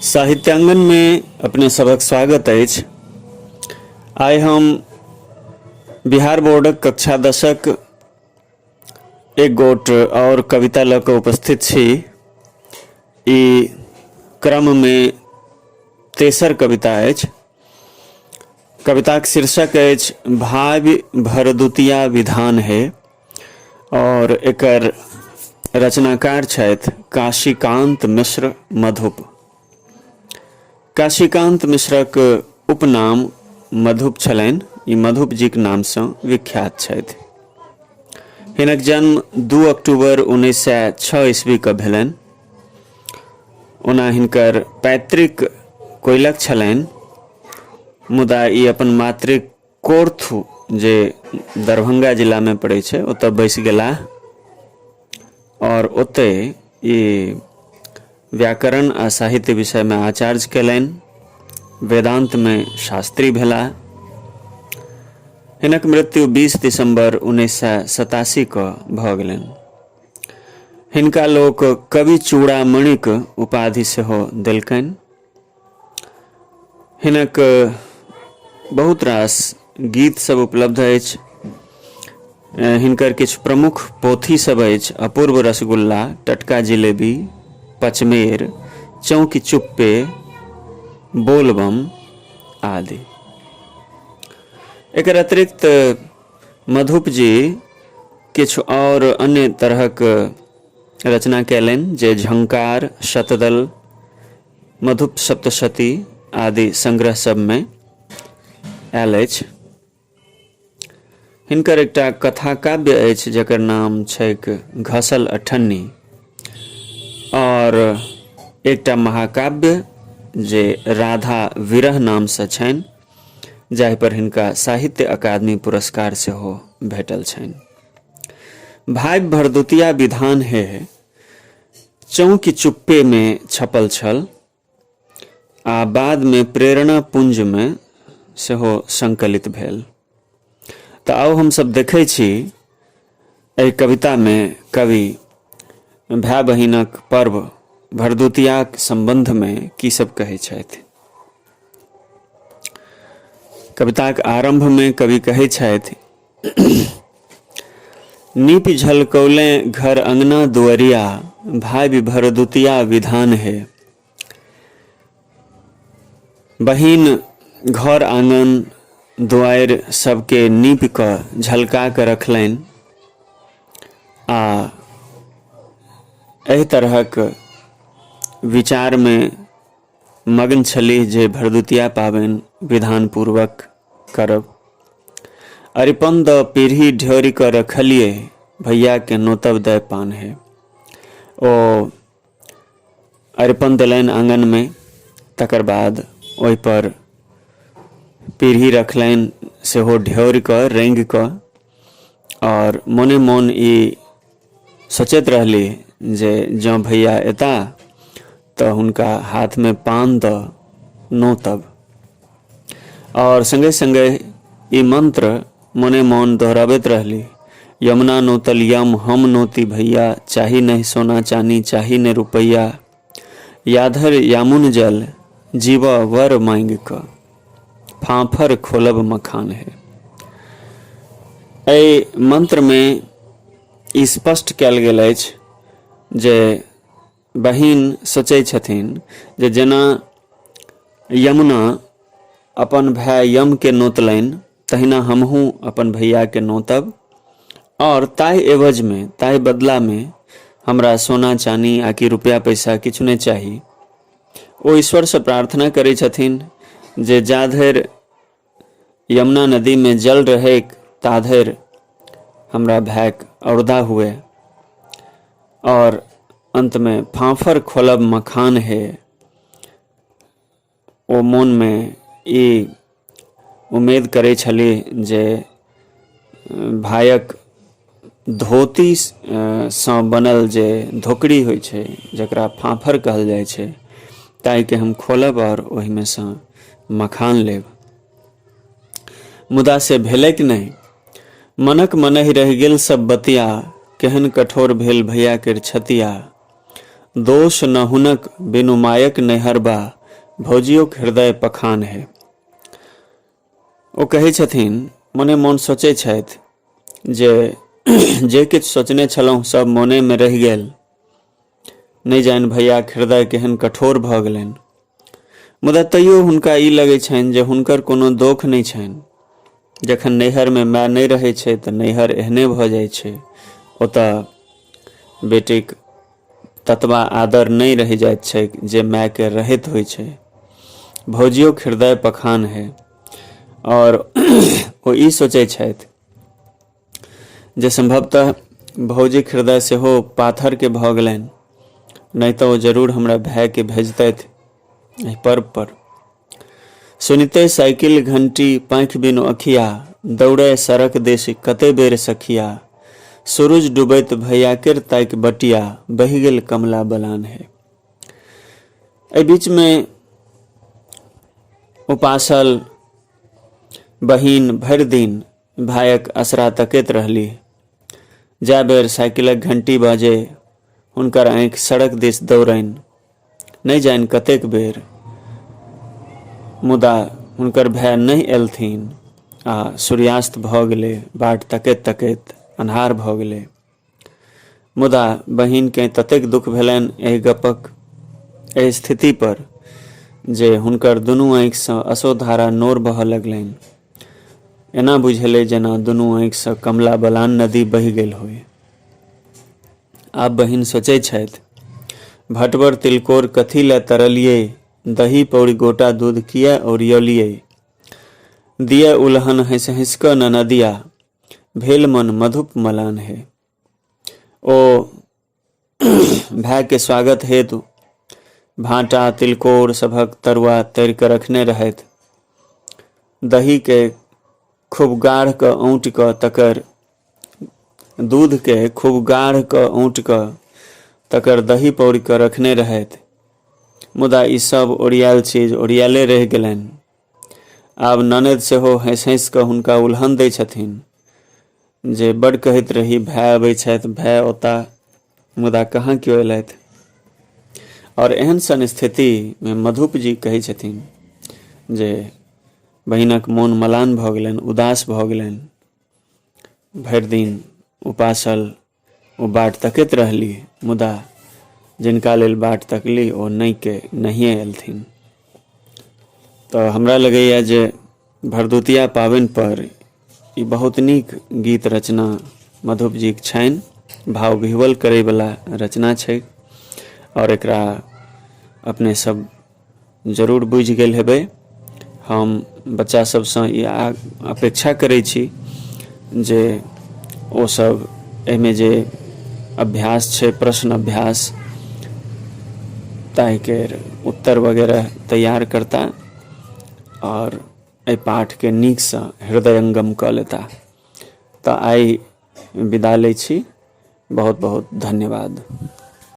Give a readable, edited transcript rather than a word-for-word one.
साहित्यांगन में अपने सबक स्वागत अछि। आइ हम बिहार बोर्डक कक्षा 10क एक गोट और कविता लऽ कऽ उपस्थित छी। ई क्रम में तेसर कविता अछि। कविताक शीर्षक अछि भावि भरदुतिया विधान है और एकर रचनाकार छथि काशीकांत मिश्र मधुप। काशीकांत मिश्रक उपनाम मधुप छलनि। ई मधुप जीक नामसँ विख्यात छथि। हिनक जन्म 2 अक्टूबर 1906 ईस्वी के भेलनि। ओना हिनकर पैतृक कोइलक छलनि, मुदा ई अपन मातृक कोर्थू जे दरभंगा जिला में पड़ै छै ओतऽ बसि गेलाह और ओतै ई व्याकरण आ साहित्य विषय में आचार्य केलनि। वेदांत में शास्त्री भेलाह। हिनक मृत्यु 20 दिसंबर 1987 क भऽ गेलनि। हिनका लोक कवि चूड़ामणिक उपाधि सेहो देलकनि। हिनक बहुत रास गीत सब उपलब्ध अछि। हिनकर किछु प्रमुख पोथी सब अछि अपूर्व रसगुल्ला, टटका जिलेबी, पचमेर, चौकी चुप्पे, बोलबम आदि। एकर अतिरिक्त मधुप जी किछु और अन्य तरहक रचना कैलनि जे झंकार, शतदल, मधुप सप्तशती आदि संग्रह सब में आयल अछि। हिनकर एकटा कथा काव्य अछि जकर नाम छैक घसल अठन्नी और एकटा महाकाव्य जे राधा विरह नाम से छनि, जाहि पर हिनका साहित्य अकादमी पुरस्कार सेहो भेटल छनि। भावि भरदुतिया विधान है चौकी चुप्पे में छपल छल आ बाद में प्रेरणा पुंज में सेहो संकलित भेल। तऽ आउ हम सब देखै छी एहि कविता में कवि भाई बहिनक पर्व भरदुतियाक संबंध में की सब कहै छथि। कविताक आरंभ में कवि कहै छथि नीपि झलकौले घर अंगना दुअरिया भावि भरदुतिया विधान है। बहिन घर आंगन दुआरि सबके नीपि कऽ झलका कऽ रखलनि आ एहि तरहक विचार में मग्न छलीह जे भरदुतिया पाबनि विधान पूर्वक करब। अरिपन द पीढ़ी ढ्योरी कऽ रखलिए भैया के नोतब दय पान है। ओ अरिपन देलनि आंगन में, तकर बाद ओहि पर पीढ़ी रखलनि सेहो ढ्योरी कऽ रेंग कऽ और मोने मोन ई सोचैत रहली जे जँ भैया एता तऽ हुनका हाथ में पान दऽ नोतब। और संगे संगे ई मंत्र मोने मोन दोहराबैत रहली यमुना नोतल यम हम नोती भैया चाही नहीं सोना चानी चाही नहीं रुपैया याधर यामुन जल जीवा वर मांग क फांफर खोलब मखान है। एहि मंत्र में ई स्पष्ट कयल गेल अछि जे बहिन सोचै छथिन जे जेना यमुना अपन भाई यम के नोतलनि तहिना हमहूँ अपन भैया के नोतब और ताहि एवज में ताहि बदला में हमरा सोना चानी आकि रुपया पैसा किछु नहीं चाही। ओ ईश्वर से प्रार्थना करै छथिन जे जाधरि यमुना नदी में जल रहे ताधरि हमरा भाइक औरदा हुए और अंत में फांफर खोलब मखान है। ओ मोन में ई उम्मीद करे छली जे भाइक धोती सँ बनल जे धोकड़ी होइ छै जकरा फांफर कहल जाइ छै ताहि के हम खोलब और ओहि में सँ मखान लेब। मुदा से भेलै कि नहीं। मनक मनहि रहि गेल सब बतिया केहन कठोर भेल भैया के छतिया दोष न हुनक बिनु मायक नैहरबा भौजियोक हृदय पखान है। ओ कहै छथिन, मने मोन सोचै छथि जे किछु सोचने छलहुँ सब मोने में रहि गेल। नहीं जानि भैयाक हृदय केहन कठोर भऽ गेलनि। मुदा तैयो हुनका ई लगै छनि जे हुनकर कोनो दोख नहीं छनि। जखन नैहर में माय नहीं रहै छै तऽ नैहर एहने भऽ जाइ छै। ओतऽ बेटीक ततबा आदर नहीं रहि जाइत छै जे माय के रहैत होइ छै। भौजियो हृदय पखान है। और ओ ई सोचै छथि जे संभवतः भौजिक हृदय सेहो पाथर के भऽ गेलनि, नहीं तो जरूर हमरा भाई के भेजतथि एहि पर्व पर। सुनिते साइकिल घंटी पाँख बिनु अखिया, दौड़े सड़क देश कते बेर सखिया। सूरज डूबैत भैया केर ताकि बटिया, बहि गेल कमला बलान है। एहि बीच में उपासल बहिन भरि दिन भाइक असरा तकैत रहली। जा बेर साइकिलक घंटी बाजे हुनकर आँखि सड़क दिस दौड़नि। नहीं जानि कतेक बेर, मुदा हुनकर भाय नहीं एलथिन आ सूर्यास्त भऽ गेलै। बाट तकैत तकैत अन्हार भऽ गेलै। मुदा बहिन के ततेक दुख भेलनि एहि गपक, एहि स्थिति पर, जे हुनकर दुनू आँखि सँ अश्रुधारा नोर बहऽ लगलनि। एना बुझेलै जेना दुनू आँखि सँ कमला बलान नदी बहि गेल होय। आब बहिन सोचै छथि, भटवर तिलकोर कथी ले तरलिए, दही पौड़ी गोटा दूध किया ओरियलिए। दिया उलहन हंस हंस क न नदिया, भेल मन मधुप मलान है। ओ भाई के स्वागत हेतु भाटा तिलकोर सभक तरुआ तैर के रखने रहथि। दही के खूब गाढ़ क औंट क तकर दूध के खूब गाढ़ क औंट क तकर दही पौड़ी क रखने रहथि। मुदा ई सब ओरियाल चीज ओरियाले रहि गेलनि। आब ननद सेहो हंस हंस क हुनका उल्हन दै छथिन जे बड़ कहैत रही भाय अबै छथि, भाय ओता, मुदा कहाँ केओ एलथि। और एहन सन स्थिति में मधुप जी कहै छथिन जे बहिनक मोन मलान भऽ गेलनि, उदास भऽ गेलनि। भरि दिन उपासल ओ बाट तकैत रहली, मुदा जिनका लेल बाट तकली ओ नहीं के नहिए एलथिन। तो हमरा लगैया जे भरदुतिया पाबनि पर ई बहुत नीक गीत रचना मधुप जी के छनि। भाव विह्वल करे वाला रचना छै और एकरा अपने सब जरूर बुझि गेल हेबै। हम बच्चा सब सँ ई अपेक्षा करै छी जे ओ सब एहिमे जे अभ्यास छै, प्रश्न अभ्यास, ताहि के उत्तर वगैरह तैयार करता और एहि पाठ के नीक सँ हृदयंगम कऽ लेता। तऽ आइ विदा लै छी। बहुत बहुत धन्यवाद।